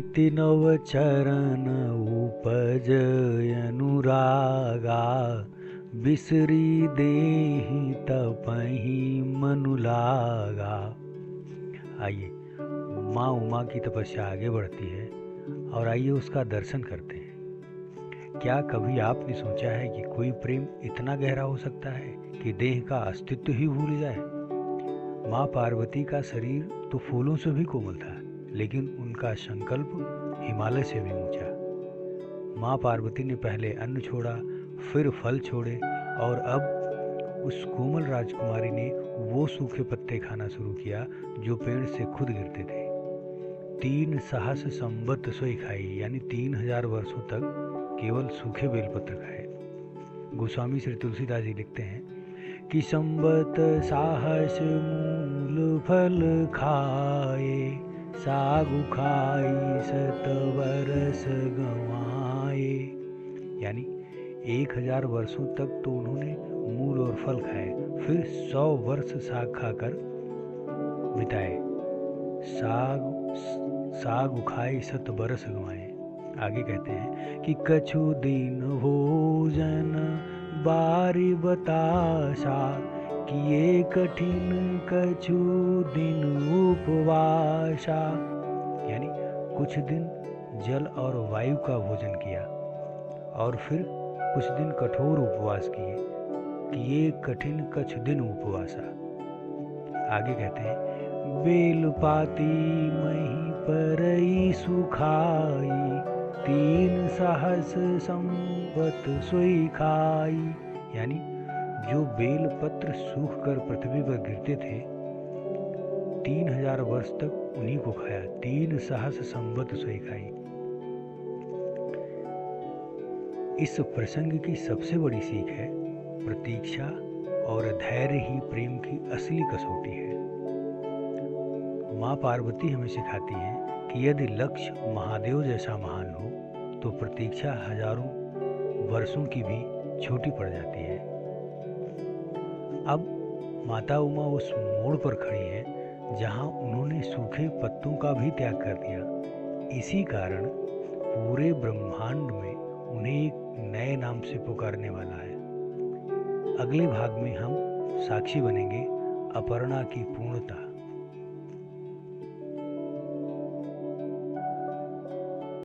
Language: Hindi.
प्रीति नव चरण उपज अनुरागा, बिसरी देहि तपहि मनु लागा। आइए, माँ उमा की तपस्या आगे बढ़ती है और आइए उसका दर्शन करते हैं। क्या कभी आपने सोचा है कि कोई प्रेम इतना गहरा हो सकता है कि देह का अस्तित्व ही भूल जाए? माँ पार्वती का शरीर तो फूलों से भी कोमल था, लेकिन उनका संकल्प हिमालय से भी ऊंचा। माँ पार्वती ने पहले अन्न छोड़ा, फिर फल छोड़े, और अब उस कोमल राजकुमारी ने वो सूखे पत्ते खाना शुरू किया जो पेड़ से खुद गिरते थे। 3 सहस संवत सोई खाई, यानी 3000 वर्षों तक केवल सूखे बेलपत्र खाए। गोस्वामी श्री तुलसीदास जी लिखते हैं कि संवत साहस मूल फल खाए, सागु खाई 7 वर्ष गंवाए। यानी 1000 वर्षों तक तो उन्होंने मूल और फल खाए, फिर 100 वर्ष साग खाकर बिताए। साग खाई 7 बरस गंवाए। आगे कहते हैं कि कछु दिन भोजन बारी बतासा, किए कठिन कछु दिन उपवासा। यानी कुछ दिन जल और वायु का भोजन किया और फिर कुछ दिन कठोर उपवास किए कठिन कछु दिन उपवासा। आगे कहते हैं बेल पाती मही परई सुखाई, 3 सहस संवत सोई खाई। यानी जो बेल पत्र सूख कर पृथ्वी पर गिरते थे, 3000 वर्ष तक उन्हीं को खाया। 3 सहस संवत सोई खाई। इस प्रसंग की सबसे बड़ी सीख है, प्रतीक्षा और धैर्य ही प्रेम की असली कसौटी है। माँ पार्वती हमें सिखाती है कि यदि लक्ष्य महादेव जैसा महान हो तो प्रतीक्षा हजारों वर्षों की भी छोटी पड़ जाती है। अब माता उमा उस मोड़ पर खड़ी है जहाँ उन्होंने सूखे पत्तों का भी त्याग कर दिया। इसी कारण पूरे ब्रह्मांड में उन्हें एक नए नाम से पुकारने वाला है। अगले भाग में हम साक्षी बनेंगे अपर्णा की पूर्णता।